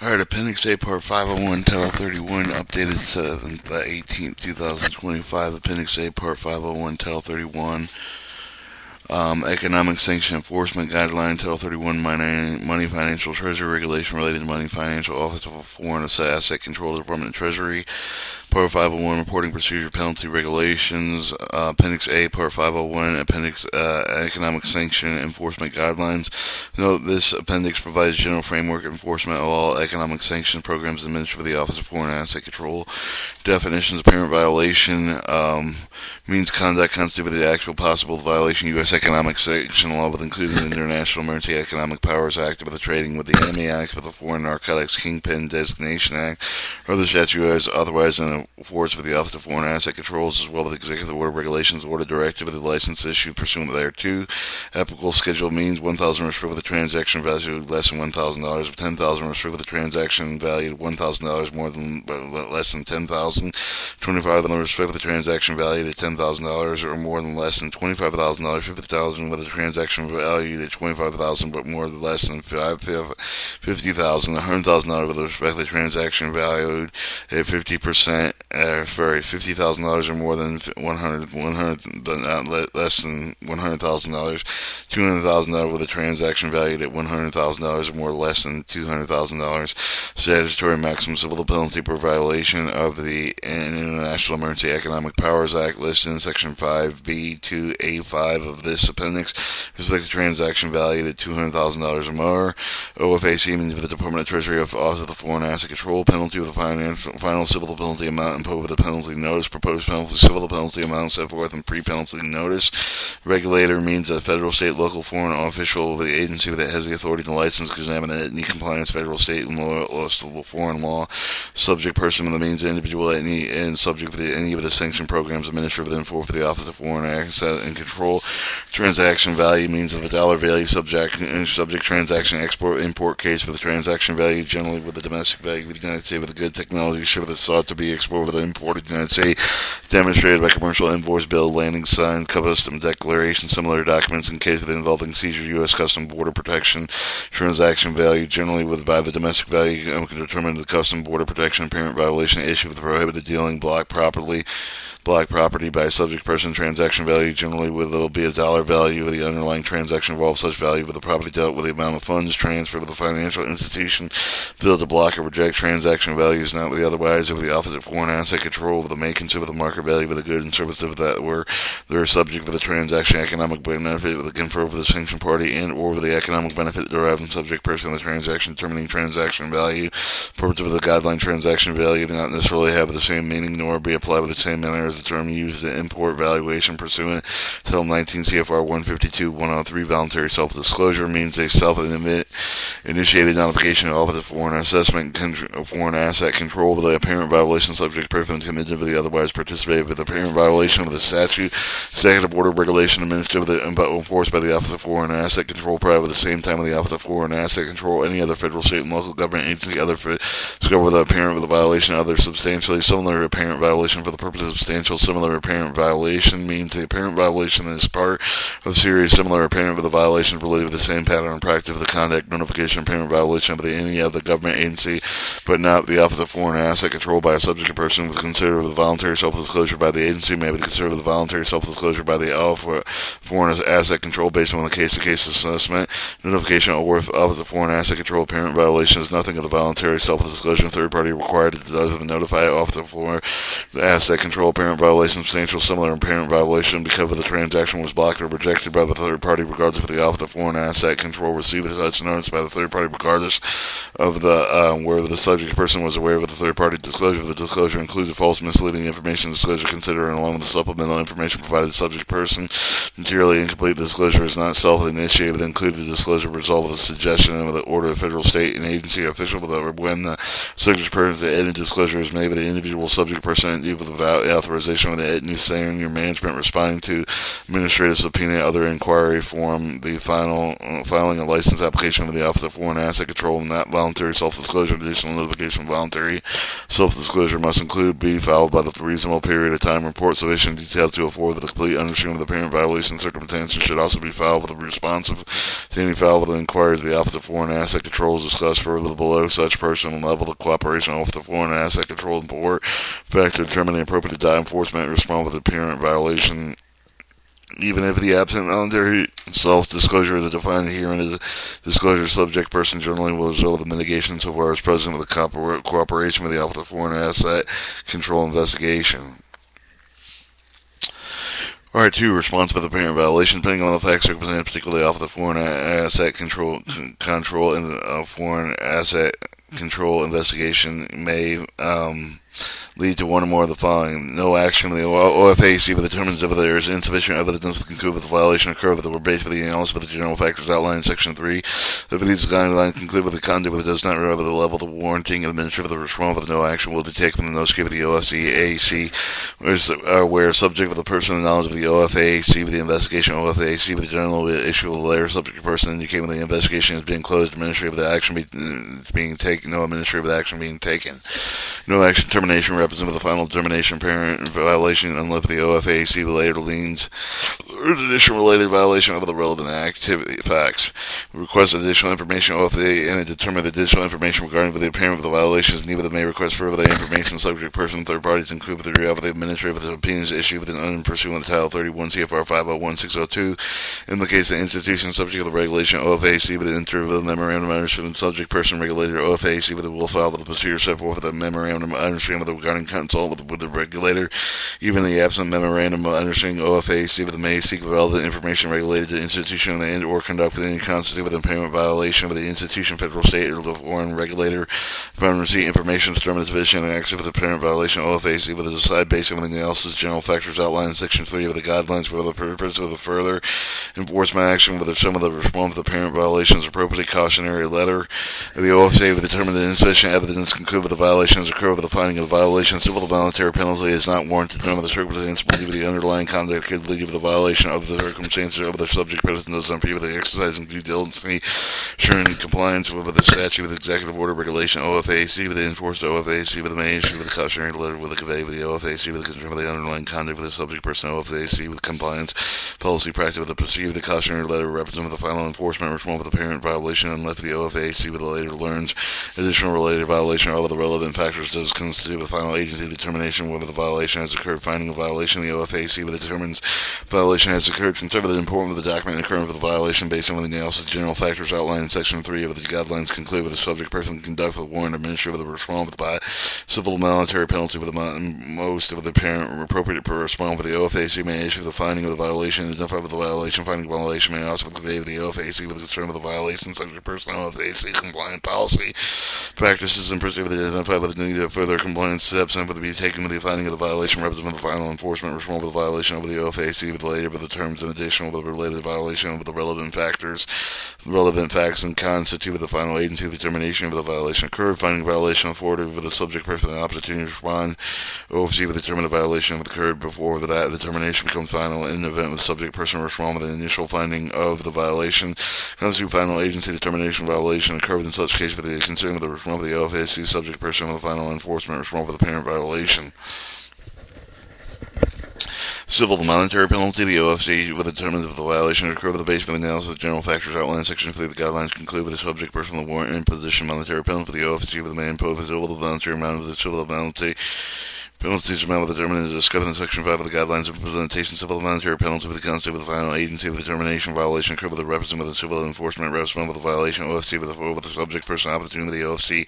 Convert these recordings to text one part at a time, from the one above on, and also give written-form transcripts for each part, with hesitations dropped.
Alright, Appendix A, Part 501, Title 31, updated 7th, 18th, 2025. Appendix A, Part 501, Title 31, Economic Sanction Enforcement Guideline, Title 31, Money Financial Treasury Regulation related to Money Financial Office of Foreign Asset Control, Department of Treasury. Part 501, Reporting Procedure Penalty Regulations, Appendix A, Part 501, Appendix Economic Sanction Enforcement Guidelines. Note, this appendix provides general framework enforcement of all economic sanctions programs administered for the Office of Foreign Asset Control. Definitions: apparent violation means conduct constituting the actual possible violation of U.S. economic sanction law, with including the International Emergency Economic Powers Act, with the Trading with the Enemy Act, with the Foreign Narcotics Kingpin Designation Act, or other statutes authorized in force for the Office of Foreign Asset Controls, as well as executive order, regulations, order, directive, of the license issued pursuant thereto. Applicable schedule means 1,000 restrict with a transaction value less than $1,000, 10,000 restrict with a transaction value $1,000 more than less than 10,000. 25,000 restrict with a transaction value to $10,000 or more than less than $25,000. 50,000 with a transaction value to $25,000 but more than less than $50,000. $100,000 with respect to the transaction valued at 50%. $50,000 or more than 100, but not less than $100,000. $200,000 with a transaction valued at $100,000 or more or less than $200,000. Statutory maximum civil penalty per violation of the International Emergency Economic Powers Act listed in Section 5B2A5 of this appendix. Respect to transaction valued at $200,000 or more. OFAC means for the Department of Treasury of Office of the Foreign Asset Control. Penalty with the final civil penalty amount imposed with the penalty notice. Proposed penalty civil penalty amount set forth in pre-penalty notice. Regulator means a federal, state, local, foreign official of the agency that has the authority to license, examine any compliance federal, state, and foreign law. Subject person means individual and subject for any of the sanctioned programs administered within for the Office of Foreign Asset and Control. Transaction value means of the dollar value subject transaction export import case for the transaction value generally with the domestic value of the United States with a good technology shift that's sought to be exported with the imported United States, demonstrated by commercial invoice, bill, landing sign, custom declaration, similar documents in case of involving seizure, U.S. Custom Border Protection. Transaction value generally by the domestic value can determine the Custom Border Protection apparent violation issue with the prohibited dealing block property by a subject person. Transaction value generally will be a dollar value of the underlying transaction involves such value with the property dealt with the amount of funds transferred with the financial institution failed to block or reject transaction values not with the otherwise of the Office of Foreign Asset Control with the may consider the market value of the goods and services that were they're subject for the transaction economic benefit with the confer for the sanctioned party and or with the economic benefit derived from subject person of the transaction determining transaction value. Purpose of the guideline transaction value do not necessarily have the same meaning nor be applied with the same manner as the term used in import valuation pursuant to Title 19 CFR 152-103. Voluntary self-disclosure means a self-initiated notification of the foreign assessment foreign asset control with the apparent violation subject person committed with the otherwise participated with the apparent violation of the statute, executive order, regulation administered and enforced by the Office of Foreign Asset Control prior at the same time of the Office of Foreign Asset Control, any other federal, state, and local government agency, other discover the apparent with a violation, other substantially similar apparent violation for the purpose of substantial similar apparent violation means the apparent violation is part of serious similar apparent with a violation related to the same pattern and practice of the conduct, notification, apparent violation of any other government agency, but not the Office of Foreign Asset Control by a subject person was considered with voluntary self-disclosure by the agency may be considered with voluntary self-disclosure by the Foreign Asset Control based on the case-to-case assessment. Notification or Office of Foreign Asset Control apparent violation is nothing of the voluntary self-disclosure. Third party required to does the notify Office of Foreign Asset Control apparent violation, substantial similar apparent violation because the transaction was blocked or rejected by the third party regardless of the Office of Foreign Asset Control received such notice by the third party regardless of the where the subject person was aware of the third party disclosure. The disclosure includes a false misleading information disclosure considered along with the supplemental information provided to the subject person. Materially incomplete disclosure is not self-initiated, but included the disclosure result of the suggestion of the order of federal, state, and agency official when the subject person's added disclosure is made by the individual subject person with the authorization authorization of the new senior management responding to administrative subpoena, other inquiry form, the filing a license application with the Office of Foreign Asset Control, and that voluntary self-disclosure, additional notification of voluntary self-disclosure must include be filed by the reasonable period of time report sufficient detail to afford the complete understanding of the parent violation circumstances should also be filed with a responsive to any file with the inquiries of the Office of Foreign Asset Control is discussed further below such person and level of cooperation with the Foreign Asset Control Board. Fact to determine the appropriate enforcement respond with the parent violation, even if the absent voluntary self-disclosure is defined herein as disclosure subject person generally will result in mitigation so far as present with the cooperation with the Office of Foreign Asset Control investigation. Alright, 2. Response for the parent violation, depending on the facts circumstances, particularly Office of Foreign Asset Control and Foreign Asset Control investigation may lead to one or more of the following. No action of the OFAC determines whether there is insufficient evidence to conclude that the violation occurred, but were based for the analysis of the general factors outlined in Section 3. If these guidelines conclude with the conduct that does not rise to the level of the warranting administrative of the response with no action will be taken in those given the OFAC, where subject of the person and knowledge of the OFAC with the investigation OFAC with the general issue of the later subject person indicating when the investigation is being closed, administrative of the action being taken, no administrative action being taken. No action termination represents the final determination parent violation unless the OFAC later leans or additional related violation of the relevant activity facts. Request additional information OFA and determine the additional information regarding the parent of the violations. Neither may request further information subject person third parties include with the degree of the administrative opinions issued within unpursuant to Title 31 CFR 501602. In the case of the institution subject of the regulation OFAC with the interview of the memorandum of understanding subject person regulator OFAC with the will file with the procedure set forth with the memorandum of understanding regarding consult with the regulator. Even the absent memorandum of understanding OFAC with the may seek relevant information regulated to the institution and or conduct with any constitute with impairment violation with the institution, federal, state, or the foreign regulator. Upon receipt information determines sufficient and active with the parent violation OFAC with a decide based on the analysis general factors outlined in Section 3 of the guidelines for the purpose of the further enforcement action whether some of the response to the parent violations appropriately cautionary letter. The OFAC will determine that insufficient evidence conclude with the violations occur with the finding of the violation. Civil voluntary penalty is not warranted none of the circumstances believe the underlying conduct could lead to the violation of the circumstances of the subject person does not appear with the exercising due diligence ensuring compliance with the statute with executive order regulation OFAC with the enforced OFAC with the may issue with the cautionary letter with the convey with the OFAC with the concern of the underlying conduct with the subject person OFAC with compliance policy practice with the perceived the cautionary letter represent the final enforcement response with the parent violation unless the OFAC with the later learns additional related violation or other relevant factors does constitute the final agency determination whether the violation has occurred. Finding a violation the OFAC with determines violation has occurred. Consider the importance of the document occurring for the violation based on the analysis general factors outlined in Section 3 of the guidelines conclude with the subject person conduct the warrant administrative of the response by civil military penalty with the most of the parent appropriate per respond with the OFAC may issue the finding of the violation identify with the violation finding violation may also convey with the OFAC with the concern of the violation subject person OFAC compliant policy practices and procedure that identify with the need of further compliance steps and with the be taken with the finding of the violation represent the final enforcement response with the violation over the OFAC with the later with the terms in addition with the related violation with the relevant factors relevant facts and constitute with the final agency determination of the violation occurred finding violation afforded with the subject person the opportunity to respond OFAC with determine the violation occurred before that determination becomes final in the event with the subject person respond with the initial finding of the violation constitute final agency determination violation occurred in such case with the considering the response of the OFAC subject person with the final enforcement response with the parent violation. Civil monetary penalty, the OFC will determine if the violation occurred with the basis of analysis of general factors outlined in Section 3 of the guidelines conclude with the subject person of the warrant imposition monetary penalty for the OFC with the may impose the civil monetary amount of the civil penalty. Penalties amount with determined is discussed in Section 5 of the Guidelines of Implementation. Civil monetary penalty with the constitute with the final agency with the determination violation occurred with the representative of the civil enforcement respond with the violation OFC with the subject person opportunity with the OFC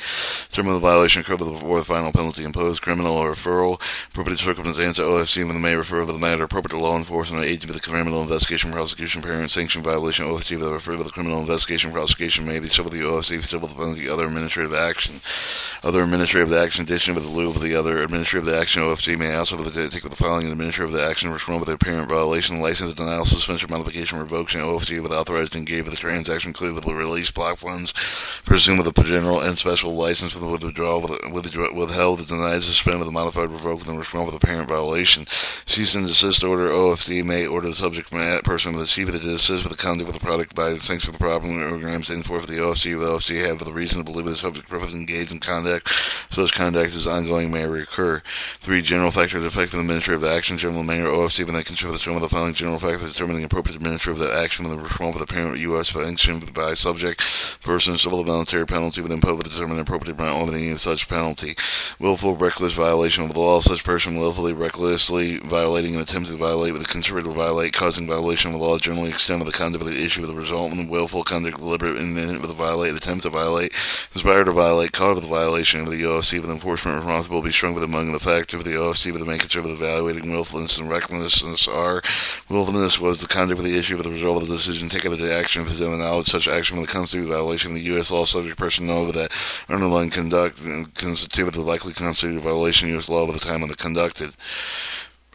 determine the violation occurred with before the final penalty imposed criminal or referral appropriate circumstance OFC with the may refer to the matter appropriate to law enforcement agent with the criminal investigation prosecution parent sanction violation OFC with the refer to the criminal investigation prosecution may be civil the OFC civil penalty other administrative action addition with the lieu of the other administrative action action. OFC may also take with the following administrative the action respond with the apparent violation, license, denial, suspension, modification, revocation. OFC with authorized to engage with the transaction, include with the release, block funds, presume with a general and special license for the withdrawal, withheld, denied, suspend with a modified, revoked, and respond with apparent violation. Cease and desist order. OFC may order the subject person with the chief of the desist with the conduct of the product by thanks for the problem programs in for the OFC. The OFC have the reason to believe the subject person engaged in conduct. Such conduct is ongoing may recur. 3. General factors affecting the administrative action. General manner. OFC when they consider the term of the following general factors determining the appropriate administrative of that action when the response of the parent U.S. function by subject person civil or military penalty with imposed to determine the appropriate amount of any such penalty. Willful reckless violation of the law. Such person willfully recklessly violating and attempting to violate with a considerate to violate causing violation of the law generally extent of the conduct of the issue with the result in willful conduct deliberate and with a violate attempt to violate conspire to violate cause of the violation of the OFC with enforcement responsible be strung with among the factors of the OFC with the main concern of evaluating willfulness and recklessness are willfulness was the conduct of the issue with the result of the decision taken of the action if the knowledge such action with the constituted violation of the U.S. law subject person know that underlying conduct constituted the likely constituted violation of U.S. law at the time of the conducted.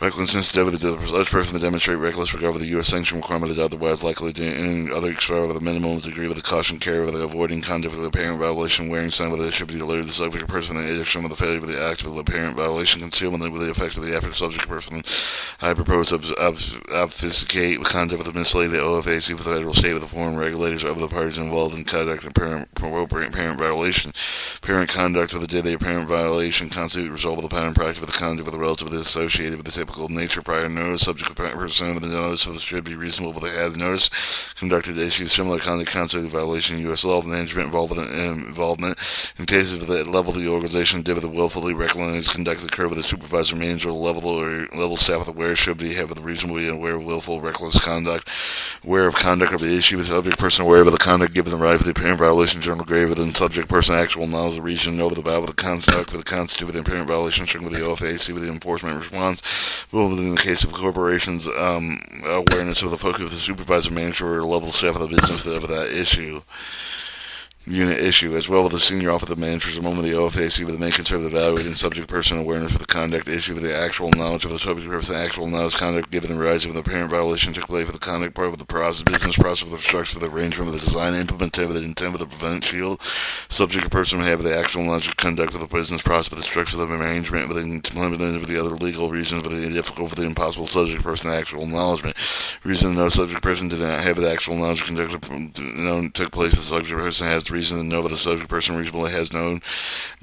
Reckless sensitivity to the such person to demonstrate reckless regard for the U.S. sanction requirement is otherwise likely to in other explore with a minimal degree with the caution carry with the avoiding conduct with the apparent violation wearing sign with it should be alerted the subject person in addition with the failure with the act of the apparent violation concealment with the effects of the effort subject person. I propose to obfuscate with conduct with the mislead the OFAC with the federal state with the foreign regulators of the parties involved in conduct and appropriate parent violation. Parent conduct with the day the apparent violation constitute result of the pattern practice with the conduct with the relatively associated with the typical nature prior notice subject person of the notice of the should be reasonable but they had notice conducted issues similar conduct constituted violation of U.S. law management involvement in cases of the level of the organization did with the willfully recognized conduct occur with the supervisor manager level staff of the aware should be have with reasonably aware of willful reckless conduct aware of conduct of the issue with the subject person aware of the conduct given the right for the apparent violation general grave within subject person actual knowledge of the reason know the about with the conduct with the constitute with the apparent violation with the OFAC with the enforcement response. Well, in the case of corporations, awareness of the focus of the supervisor, manager, or level staff of the business of that issue. Unit issue, as well as the senior officer managers among the OFAC with the main concern of evaluating subject person awareness for the conduct issue with the actual knowledge of the subject person, actual knowledge conduct given the rise of the apparent violation took place for the conduct part of the process, business process of the structure of the arrangement of the design, implemented with the intent of the prevent shield. Subject person may have the actual knowledge of conduct of the business process of the structure of the arrangement with the implementation of the other legal reasons for the difficult for the impossible subject person actual acknowledgement. Reason no subject person did not have the actual knowledge of conduct took place the subject person has reason to know that the subject person reasonably has known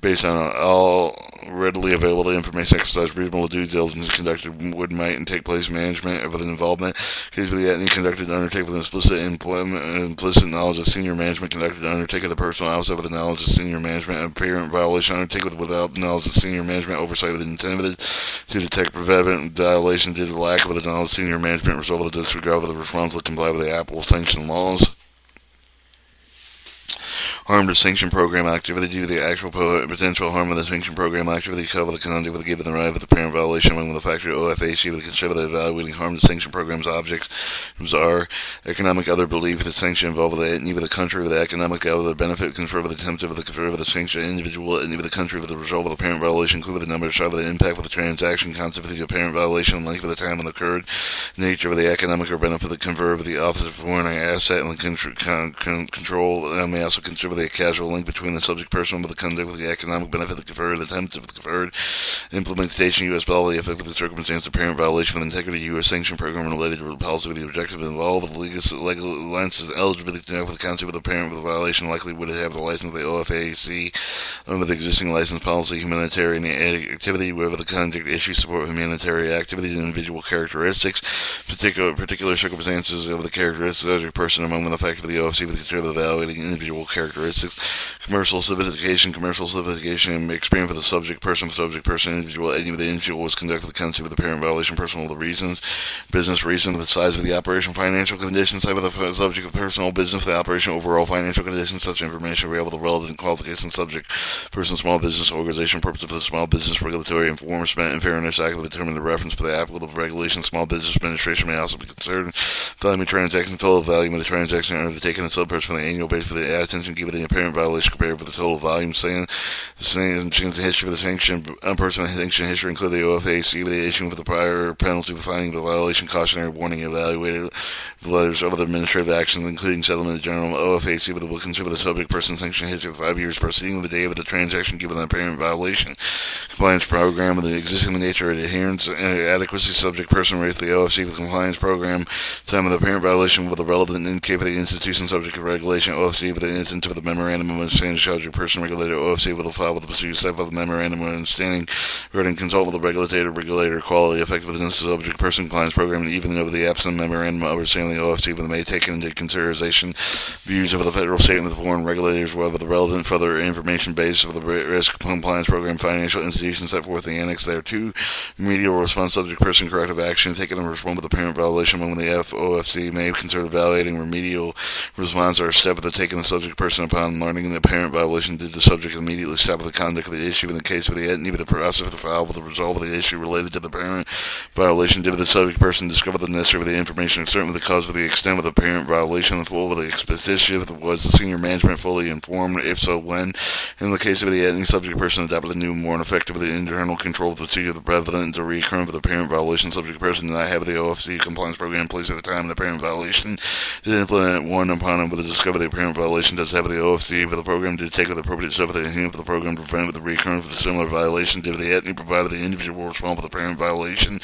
based on all readily available information exercise reasonable due diligence conducted would might and take place management of an involvement case of the any conducted undertake with implicit knowledge of senior management conducted undertake of the personal outside with the knowledge of senior management and apparent violation undertake without knowledge of senior management oversight with intended to detect prevent violation due to the lack of the knowledge of senior management result of the disregard of the response to comply with the Apple sanction laws. Harm to sanction program activity due to the actual potential harm of the sanction program activity cover the conduct with the given the right of the parent violation among the factory OFAC with the consider the evaluating harm to sanction programs objects are economic other belief the sanction involved with neither the country with the economic other benefit confer with the attempt of the confer with the sanction individual and neither the country with the result of the parent violation include the number of shot of the impact of the transaction concept of the parent violation length of the time when occurred nature of the economic or benefit the confer of the office of foreign asset and the control may also consider the casual link between the subject person with the conduct with the economic benefit the conferred attempt of the conferred implementation U.S. law the effect of the circumstance of parent violation of the integrity U.S. sanction program related to the policy with the objective involved with the legal license eligibility to with the concept of the parent with the violation likely would have the license of the OFAC with the existing license policy humanitarian activity wherever the conduct issue support of humanitarian activities and individual characteristics particular circumstances of the characteristics of the subject person among the fact of the OFC with the consider of evaluating individual characteristics commercial sophistication experience with the subject person individual any of the individual was conducted with the concept of the parent violation personal reasons business reason the size of the operation financial conditions type of the subject of personal business the operation overall financial conditions such information available the relevant qualifications subject person small business organization purpose of the small business regulatory enforcement and fairness act will determine the reference for the applicable regulation small business administration may also be considered value of transaction total value of the transaction undertaken and subperson for the annual base for the attention given the apparent violation compared with the total volume. Sanctions history of the sanction, unpersonal sanction history include the OFAC with the issuing of the prior penalty for finding the violation, cautionary warning, evaluated the letters of other administrative actions, including settlement general. OFAC with the will consider the subject person sanction history for 5 years preceding the day of the transaction given the apparent violation. Compliance program with the existing nature of adherence and adequacy subject person rates the OFC with the compliance program. Time of the apparent violation with the relevant indicator for the institution subject to regulation. OFC with the instance of the memorandum of understanding subject person regulator. OFC with the file with the procedure set of the memorandum of understanding regarding consult with the regulator quality effectiveness of subject person compliance program, and even over the absent memorandum of understanding the OFC with the may take into consideration views of the federal, state, and the foreign regulators whether the relevant further information base of the risk compliance program financial institutions set forth in the annex thereto. Remedial response subject person corrective action taken in response with the apparent violation when the OFC may consider evaluating remedial response or a step of the taken the subject person upon learning the apparent violation did the subject immediately stop the conduct of the issue in the case of the entity with the process of the file with the resolve of the issue related to the apparent violation did the subject person discover the necessary of the information and certain with the cause of the extent of the apparent violation and full of the expedition was the senior management fully informed, if so when. In the case of the entity subject person adopted a new more effective the internal control of the procedure of the prevalent to recurrent of the apparent violation subject person did not have the OFC compliance program in place at the time of the apparent violation did implement one upon him with the discovery of the apparent violation does have the OFC for the program did take with the appropriate step for the enhancement of the program to prevent with the recurrence of the similar violation did the entity provide the individual responsible for the apparent violation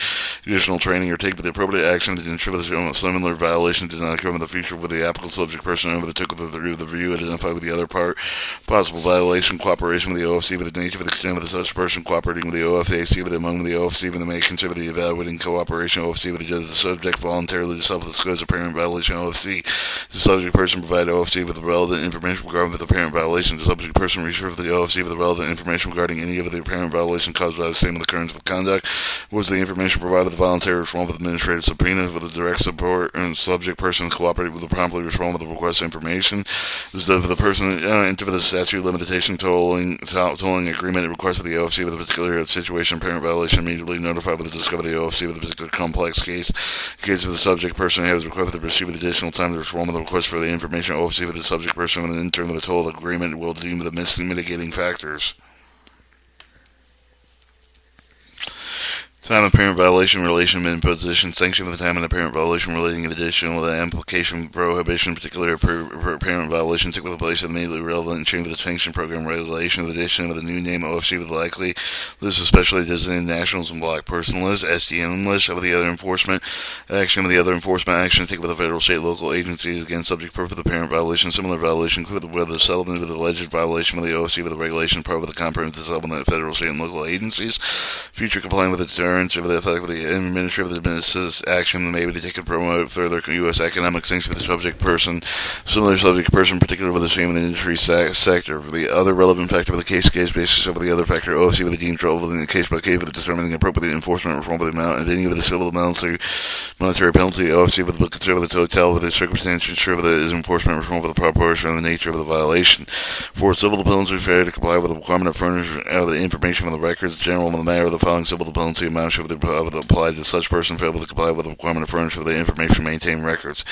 additional training or take with the appropriate action to ensure that the similar violation did not occur in the future with the applicable subject person over the took of the review identified with the other part possible violation cooperation with the OFC with the nature of the extent of the such person cooperating with the OFAC with among the OFC with the may consider the evaluating cooperation OFC with the judge the subject voluntarily self-disclose apparent violation OFC the subject person provide OFC with the relevant information regarding the apparent violation the subject person reserve the OFC with the relevant information regarding any of the apparent violation caused by the same occurrence of conduct was the information provided the voluntary response with administrative subpoenas with the direct support and subject person cooperated with the promptly respond with the request information the person into the statute limitation tolling agreement request for the OFC with a particular situation apparent violation immediately notified with the discovery of the OFC with a particular complex case in case of the subject person has requested to receive additional time to respond with the request for the information OFC with the subject person and in turn with the total agreement will deem the mitigating factors. Time of apparent violation, relation, imposition, sanction of the time of apparent violation relating additional the application prohibition, particular apparent violation took place immediately relevant and change of the sanction program regulation, the addition of the new name OFC with likely list of specially designated nationals and black person list, SDN list of the other enforcement action take with the federal, state, local agencies against subject proof of the apparent violation, similar violation with the settlement with the alleged violation with the OFC with the regulation part of the comprehensive settlement of federal, state, and local agencies, future complying with the terms of the effect of the administrative action may be taken to promote further U.S. economic sanctions for the subject person, similar subject person, particularly with the same industry sector. For the other relevant factor of the case basis of the other factor, OFC with the deemed trouble in the case by case with determining appropriate enforcement reform by the amount and any of the civil monetary penalty, OFC with consider the totality of the circumstances, ensure that it is enforcement reform for the proportion and the nature of the violation. For civil penalty, failure to comply with the requirement of furnishing the information from the records general in the matter of the following civil penalty amount should apply to such person failed to comply with the requirement of furnish for the information maintained records.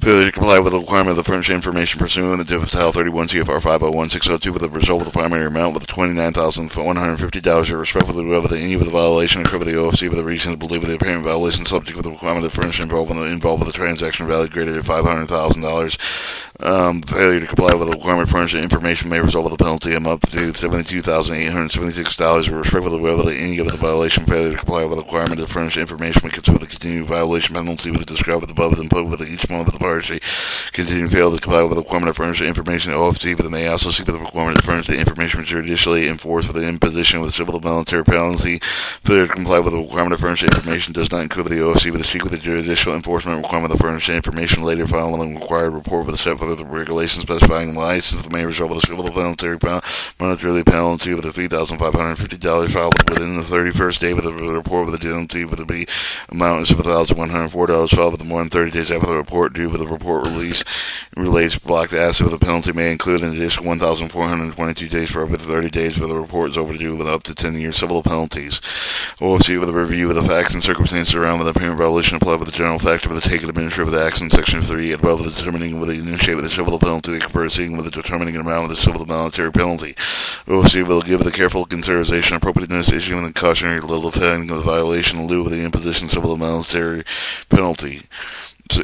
Failure to comply with the requirement of the furnished information pursuant to Title 31 CFR 501602 with the result of the primary amount with $29,150 respectively with any of the violation occurred with the OFC with the reason to believe the apparent violation subject with the requirement of the furnished involved with the transaction value greater than $500,000. Failure to comply with the requirement of furnished information may result with a penalty of up to $72,876 respectively with any of the violation. Failure to comply with the requirement of furnished information may consider the continued violation penalty with the described above and imposed with each one of the party continue to fail to comply with the requirement of furnish information OFC, but may also seek the requirement to furnish the information judicially enforced with the imposition with civil military penalty. Failure to comply with the requirement of furnish information does not include the OFC, but seek with the judicial enforcement requirement of furnish information later following the required report with a set for the regulations specifying license that may result with a civil military penalty with a $3,550 filed within the 31st day with the report with the penalty with the amount of $7,104 filed with more than 30 days after the report due with the report relates blocked asset with the penalty may include an additional 1,422 days for every 30 days where the report is overdue with up to 10 years civil penalties. OFC with a review of the facts and circumstances around with the apparent violation applied with the general factor of the taken administrative action section 3 above the determining with the initiate with the civil penalty proceeding with the determining amount of the civil monetary penalty. OFC will give the careful consideration appropriateness issuing the cautionary level finding of the violation in lieu of the imposition of civil monetary penalty.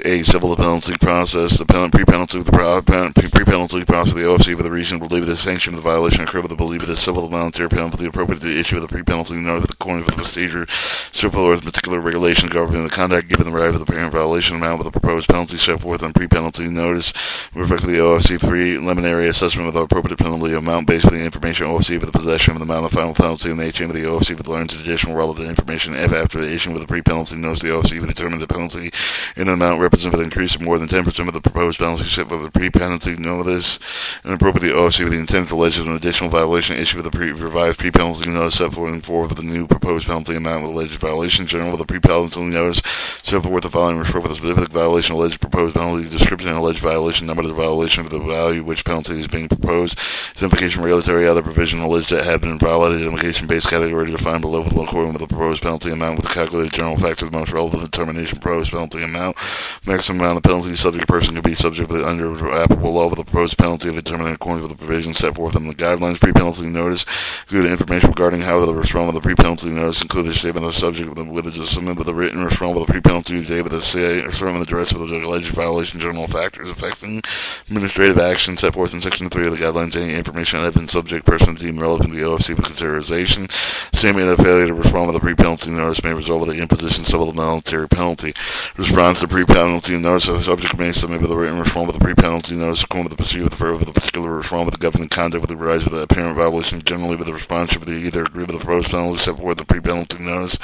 A civil penalty process, the pre-penalty process of the OFC with a reasonable belief that the sanction of the violation occurred with the belief that the civil monetary penalty appropriate to the issue of the pre-penalty notice according to the procedure set forth in particular regulation governing the conduct given the right of the parent violation amount with the proposed penalty set forth on pre-penalty notice with respect to the OFC preliminary assessment of the appropriate penalty amount based on the information OFC with the possession of the amount of final penalty and the HM of the OFC with learns additional relevant information if after the issue with the pre-penalty notice the OFC will determine the penalty in an amount represent with an increase of more than 10% of the proposed penalty set for the pre-penalty notice, and appropriately OFC with the intent to allege an additional violation issue with the revised pre-penalty notice set forth with the new proposed penalty amount with alleged violation. General with the pre-penalty notice set forth the following refer with a specific violation, alleged proposed penalty description, and alleged violation number of the violation of the value which penalty is being proposed. Identification, regulatory, other provision alleged that have been violated. Identification-based category defined below with according with the proposed penalty amount with the calculated general factor, the most relevant determination proposed penalty amount. Maximum amount of penalty subject person can be subject to under applicable law with the proposed penalty of determined according to the provisions set forth in the guidelines. Pre-penalty notice include information regarding how the respond with the pre-penalty notice include the statement of the subject with the submit with the written respond with the pre-penalty day with the statement of the rest of the alleged violation general factors affecting administrative action set forth in section 3 of the guidelines. Any information that has been subject person deemed relevant to the OFC for consideration. Statement of failure to respond with the pre-penalty notice may result in the imposition of civil monetary penalty. Response to pre-penalty notice of the subject may submit with a written response with the pre-penalty notice according with the procedure with the particular response with the governing conduct with the rise with the apparent violation generally with the response should either agree with the proposed penalty set forth the pre-penalty notice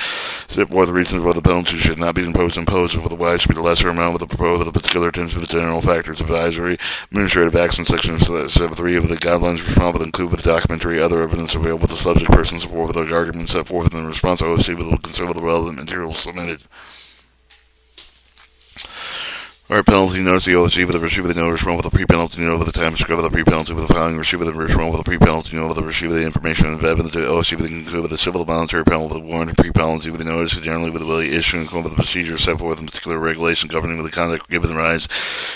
set forth the reasons why the penalty should not be imposed or otherwise should be the lesser amount with the proposed with the particular attention to the general factors advisory administrative action section 7.3 of the guidelines response will include with documentary other evidence available to the subject person support with the argument set forth in the response OFC will consider the relevant materials submitted. Alright, penalty notice, the OFC with the receiver of the notice, respond with the pre-penalty note with the time prescribed with the pre-penalty with the following receiver of the respond with the pre-penalty note with the receiver of the information and evidence, the OFC with the conclude with the civil monetary penalty with the warrant and pre-penalty with the notice, generally with the will issue and with the procedure set forth in particular regulation governing with the conduct given rise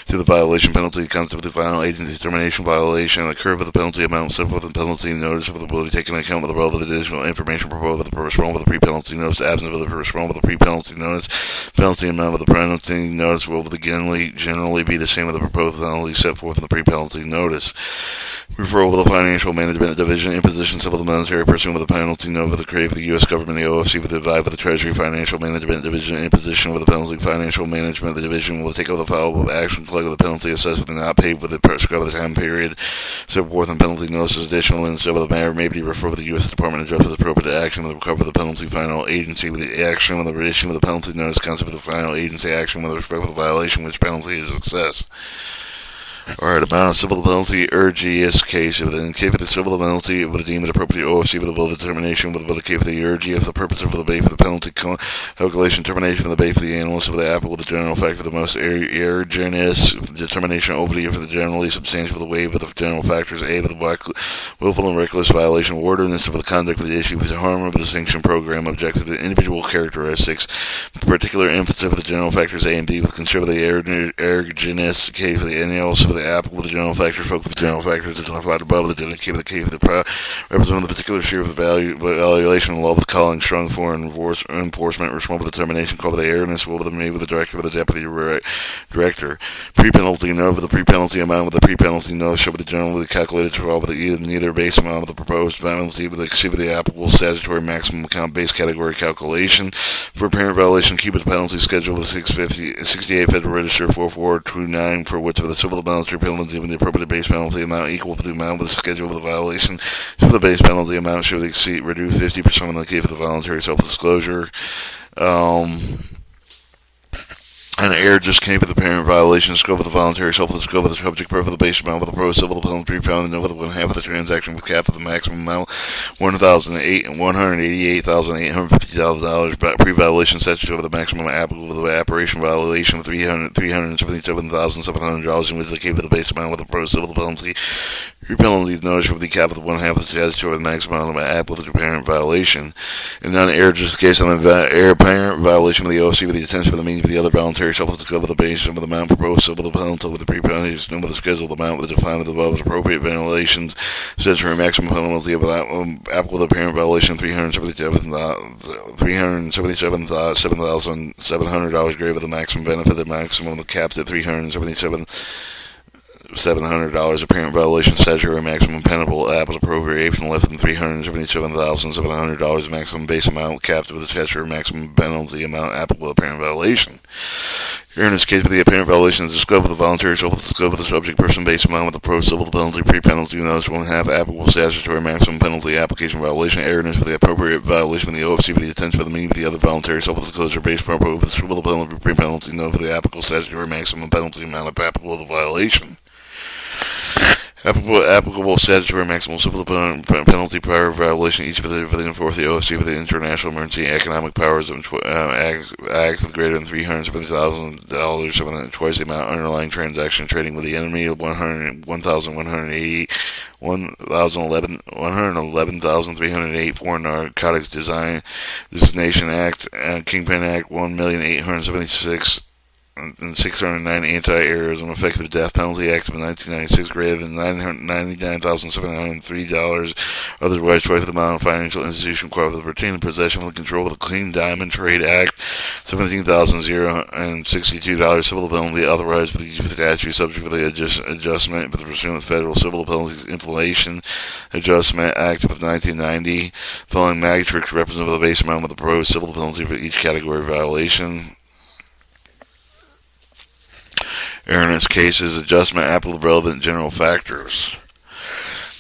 to the violation penalty, concept of the final agency determination violation, and the curve of the penalty amount set forth in penalty notice with the ability taken into account with the relevant additional information proposed with the respond with the pre-penalty notice, absence of the respond with the pre-penalty notice, penalty amount with the penalty notice will generally be the same with the proposed penalty set forth in the pre-penalty notice. Referral to the Financial Management Division, imposition civil monetary pursuant with the penalty note with the creative of the U.S. government, the OFC with the advice of the Treasury Financial Management Division, imposition with the penalty Financial Management the Division will take over the follow-up action collect with the penalty assessed with the not paid with the prescribed time period set forth in penalty notices. Additional and civil the matter may be referred to the U.S. Department of Justice appropriate action with the recover the penalty final agency with the action with the issue with the penalty notice concept of the final agency action with respect to the violation which penalty is assessed. Alright, amount of civil penalty, urges case, if in case of the civil penalty, it would deem it appropriate OFC with the will determination with the case of the urge, if the purpose of the base for the penalty calculation termination of the base for the analyst of the applicable, the general fact for the most urgeness determination over the for the generally substantial for the waive of the general factors, A, with the willful and reckless violation of ordinance of the conduct of the issue with the harm of the sanction program, objective to the individual characteristics, particular emphasis of the general factors A and B with consider the urgeness case for the analyst of the applicable, the general factors, focus the general factors identified above, the dedicated case of the represent the particular share of the valuation of law with calling strong foreign enforcement, respond with determination, call with the airness, will with the made with the director, with the deputy director. Pre-penalty note with the pre-penalty amount with the pre-penalty note shall be generally calculated to involve neither base amount of the proposed penalty with the applicable statutory maximum account base category calculation. For parent violation, keep the penalty schedule with 68 Federal Register 4429 for which of the civil penalty penalty with the appropriate base penalty amount equal to the amount with the schedule of the violation. So the base penalty amount should exceed reduce 50% in the case of the voluntary self-disclosure. An error just came with the parent violation, scope of the voluntary self-scope of the subject per of the base amount with the pro civil penalty pre-pound and over the one half of the transaction with cap of the maximum amount $188,850 pre-violation statute over the maximum applicable with the operation violation of $377,700 in which the cap of the base amount with the pro civil penalty pre-penalty notice with the cap of the one half of the statute over the maximum amount applicable to the parent violation. In non-error just case on the parent violation of the OFC with the attention of the means of the other voluntary shall discover the base of the amount proposed civil penalty with the pre-penalty with the scheduled amount with the defined above as appropriate violations. Statutory maximum penalty applicable to parent violation $377,700 greater than the maximum benefit. The maximum capped at $377,700. A parent violation statutory maximum penable apples appropriation less than $377,700 maximum base amount capped with the statutory maximum penalty amount applicable to parent violation. Here in this case, for the apparent violation is discovered the voluntary civil discover the subject person base amount with the pro civil penalty pre-penalty notice 1/2 applicable statutory maximum penalty application violation erroneous for the appropriate violation of the OFC for the attention for the meaning of the other voluntary civil disclosure based proper with the civil penalty pre-penalty note for the applicable statutory maximum penalty amount applicable to the violation. Applicable statutory maximum civil penalty prior violation each for the enforce the OFC for the International Emergency Economic Powers Act with greater than $370,000 twice the amount underlying transaction trading with the enemy of 111,308 Foreign Narcotics Designation Act Kingpin Act 1,876,609 Anti-Terrorism Effective Death Penalty Act of 1996 greater than $99,703 otherwise twice the amount of financial institution required for the retaining possession of the control of the Clean Diamond Trade Act $17,062 civil penalty otherwise for the statute subject for the adjustment for the pursuant of federal civil penalties Inflation Adjustment Act of 1990 following matrix representative of the base amount of the proposed civil penalty for each category of violation. Erroneous cases, adjustment applicable to relevant general factors.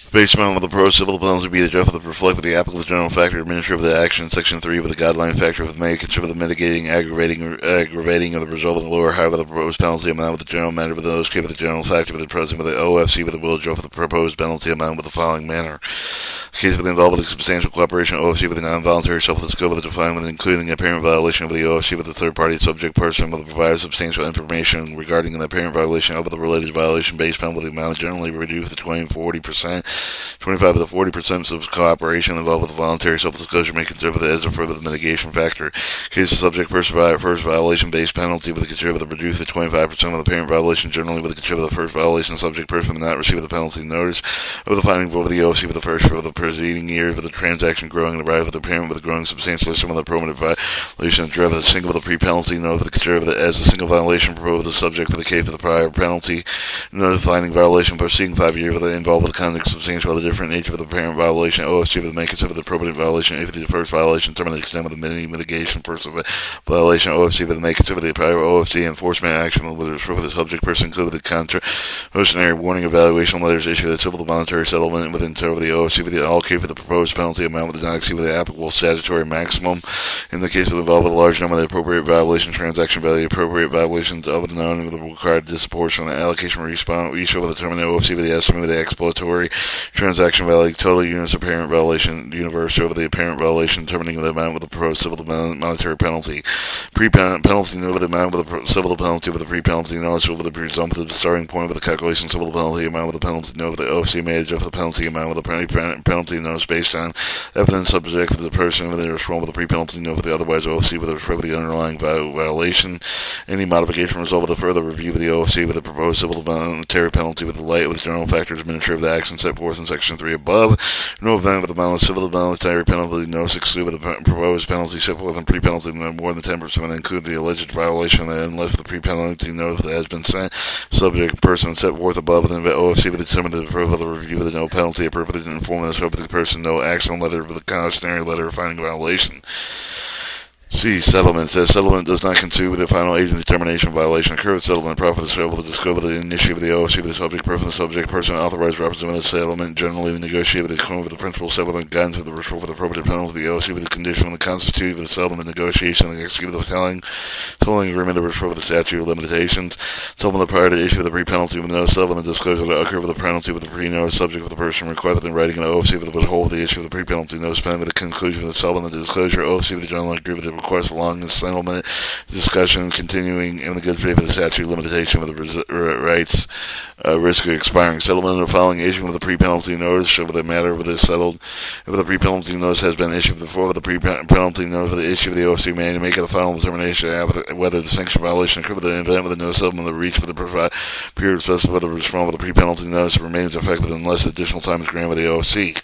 The base amount of the pro civil penalty be adjusted to reflect the applicable general factor administrative of the action, section 3 of the guideline factor of may consider the mitigating, aggravating, of the result of the lower higher of the proposed penalty amount with the general matter with those case of the general factor with the present with the OFC with the will adjust the proposed penalty amount with the following manner. The case of the involved with the substantial cooperation of OFC with the non-voluntary self-discovery with the defined with including apparent violation of the OFC with the third-party subject person with the provided substantial information regarding an apparent violation of the related violation based penalty amount generally reduced to 20-40%. 25 of the 40% of cooperation involved with the voluntary self-disclosure may consider as a further mitigation factor. Case of subject first violation-based penalty with the consider the reduced to 25% of the parent violation generally with the consider the first violation subject person may not receive the penalty notice of the finding for the OFC with the first for the preceding years with the transaction growing the right of the parent with the growing substantially similar prominent violation drive with a single with the pre-penalty note with the consider as a single violation proposed with the subject for the case of the prior penalty notifying violation proceeding 5 years with the involved with the conduct substantial of the different nature of the parent violation, OFC for the may consider the probative violation, if it is the first violation, determine the extent of the mitigation first violation, OFC for the may consider the prior OFC enforcement action with respect to the subject person, including the cautionary warning evaluation letters issued the civil voluntary settlement within the OFC for the all case for the proposed penalty amount with the not exceed the applicable statutory maximum. In the case of involved with a large number of the appropriate violation transaction value, appropriate violations of the known with the required disproportionate allocation response, each over the term of the OFC for the estimate of the exploratory transaction value, total units of parent violation, universe over the apparent violation, determining the amount with the proposed civil monetary penalty. Pre-penalty over the amount with the civil penalty with the pre-penalty notice over the presumptive starting point with the calculation civil penalty amount with the penalty note with the OFC made adjust the penalty amount with the penalty notice based on evidence subject for the person with the response with the pre-penalty note with the otherwise OFC with the underlying violation. Any modification result with a further review of the OFC with the proposed civil monetary penalty with the light with the general factors administrative of the action set forth in section 3 above. No event with the amount of civil monetary penalty notice exclude with the proposed penalty set forth in pre-penalty more than 10% and include the alleged violation unless the pre-penalty notice that has been sent subject person set forth above within the OFC with the determined for the review of the no penalty appropriate to inform the subject person no action letter with the cautionary letter finding violation. C. Settlement says settlement does not conclude with the final agent determination of violation occurred. Settlement profit is able to discover the initiative of the OFC with the subject person authorized representative of settlement generally negotiate with the principal settlement guidance of the referral for the appropriate penalty of the OFC with the condition of the constitutive of the settlement negotiation and the executive of the tolling agreement of referral for the statute of limitations. Settlement prior to issue of the pre-penalty with no settlement disclosure to occur with the penalty with the pre-notice subject of the person required in writing an OFC with the withhold the issue of the pre-penalty notice pending with the conclusion of the settlement disclosure OFC with the general agreement course along the settlement discussion, continuing in the good faith of the statute of limitation with the rights risk of expiring. Settlement of the following issuing of the pre-penalty notice of the matter of the settled. If the pre-penalty notice has been issued before, the pre-penalty notice of the issue of the OFC may to make the final determination whether the sanction violation occurred with the event with no settlement of the reach for the period specified for the response of the pre-penalty notice remains effective unless additional time is granted by the OFC.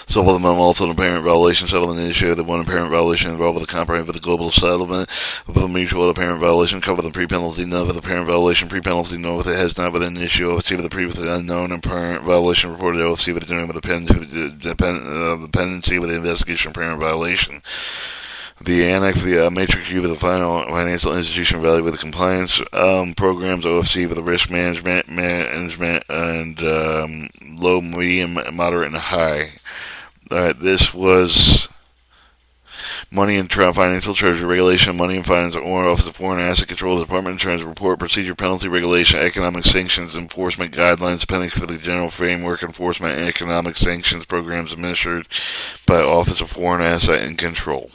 So for the multiple apparent violation settlement issue, the one apparent violation involved with the comprehensive the global settlement, with the mutual apparent violation cover the pre-penalty note of the apparent violation pre-penalty note with it has not been an issue of the previously unknown apparent violation reported to OFC with the dependency with the investigation apparent violation. The annex, the matrix view of the final financial institution value with the compliance programs, OFC with the risk management, and low, medium, moderate, and high. Alright, this was Money and Financial Treasury Regulation, Money and Finance, or Office of Foreign Asset Control, the Department of Treasury Report, Procedure, Penalty Regulation, Economic Sanctions, Enforcement Guidelines, Appendix for the General Framework, Enforcement, and Economic Sanctions Programs administered by Office of Foreign Asset and Control.